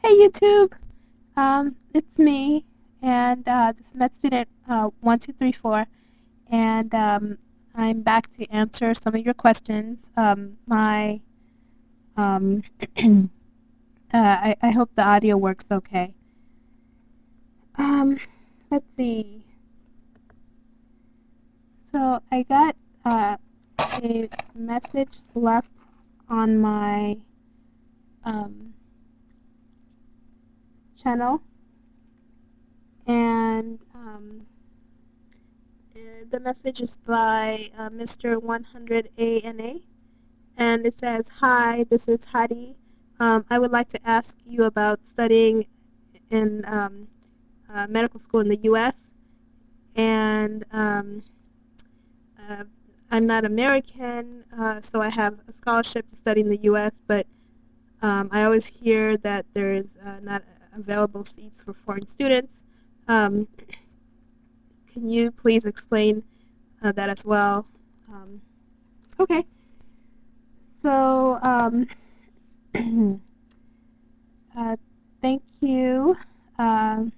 Hey YouTube, it's me, and this is medstudent1234, and I'm back to answer some of your questions. Um, I hope the audio works okay. Um, let's see. So I got a message left on my um, channel, and the message is by Mr100ana's, and it says, "Hi, this is Hadi. I would like to ask you about studying in medical school in the U.S. And uh, I'm not American, so I have a scholarship to study in the U.S. But I always hear that there's not available seats for foreign students. Um, can you please explain that as well?" Okay. So, uh, thank you um,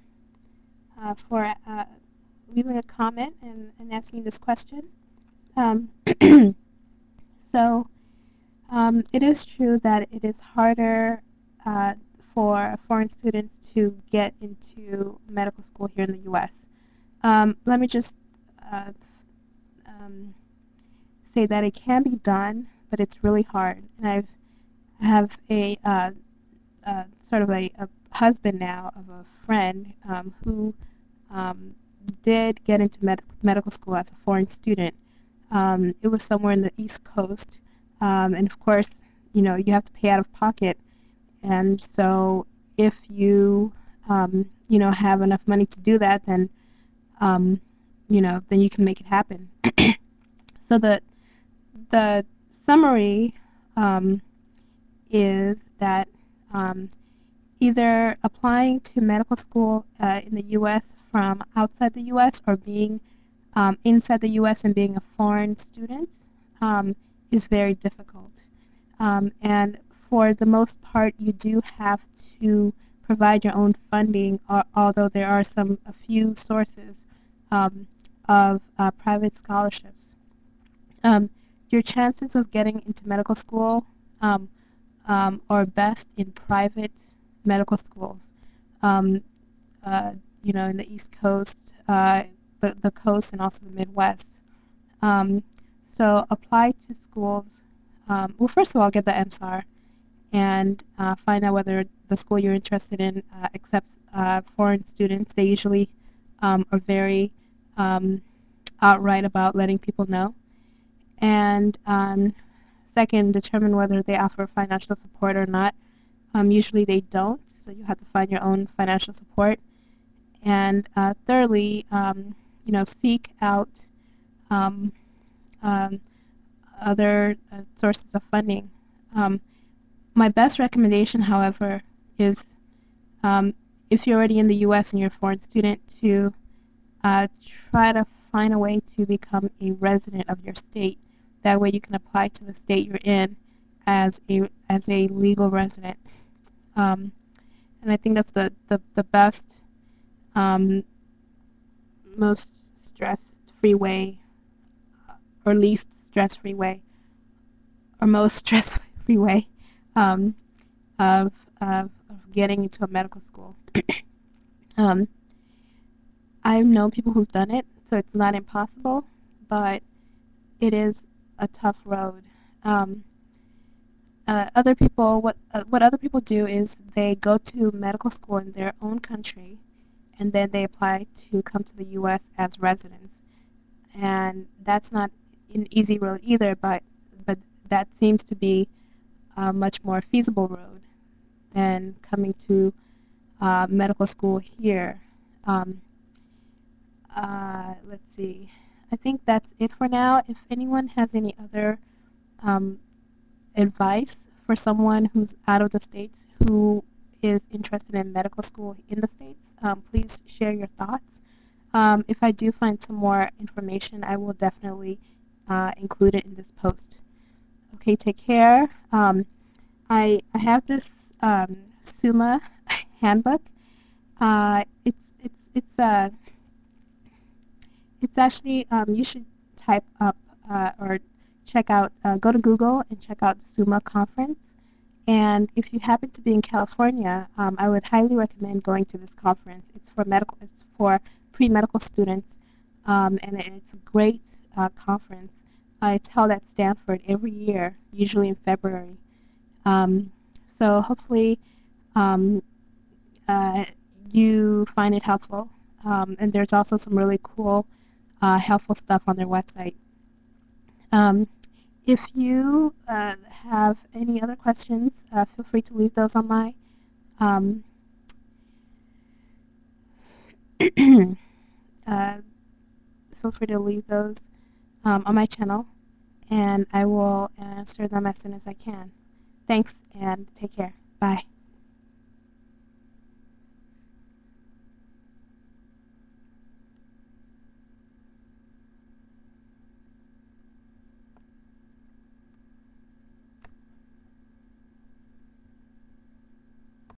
for leaving a comment and asking this question. Um, so, it is true that it is harder uh, for foreign students to get into medical school here in the U.S. Let me just uh, um, say that it can be done, but it's really hard. And I have a sort of a husband now of a friend who um, did get into medical school as a foreign student. It was somewhere in the East Coast, and of course, you have to pay out of pocket. And so, if you have enough money to do that, then then you can make it happen. So the summary is that um, either applying to medical school in the U.S. from outside the U.S. or being inside the U.S. and being a foreign student is very difficult. And for the most part, you do have to provide your own funding, although there are a few sources of private scholarships. Your chances of getting into medical school um, are best in private medical schools. Um, in the East Coast, the coast, and also the Midwest. Um, so apply to schools. Well, first of all, get the MSAR and find out whether the school you're interested in accepts foreign students. They usually are very outright about letting people know. And second, determine whether they offer financial support or not. Usually they don't, so you have to find your own financial support. And thirdly, seek out um, um, other sources of funding. My best recommendation, however, is if you're already in the U.S. and you're a foreign student, to try to find a way to become a resident of your state. That way you can apply to the state you're in as a legal resident. And I think that's the best, most stress-free way, or least stress-free way, or most stress-free way um, of, of getting into a medical school. I've known people who've done it, so it's not impossible, but it is a tough road. Other people, what other people do is they go to medical school in their own country, and then they apply to come to the U.S. as residents. And that's not an easy road either, but that seems to be a much more feasible road than coming to medical school here. Let's see. I think that's it for now. If anyone has any other advice for someone who's out of the States who is interested in medical school in the States, please share your thoughts. If I do find some more information, I will definitely include it in this post. Okay, take care. I have this Summa handbook. It's actually you should type up or check out go to Google and check out the SUMA conference. And if you happen to be in California, I would highly recommend going to this conference. It's for pre-medical students, and it's a great conference. It's held at Stanford every year, usually in February. So hopefully um, uh, you find it helpful. And there's also some really cool, helpful stuff on their website. If you have any other questions, feel free to leave those on my feel free to leave those on my channel, and I will answer them as soon as I can. Thanks, and take care. Bye.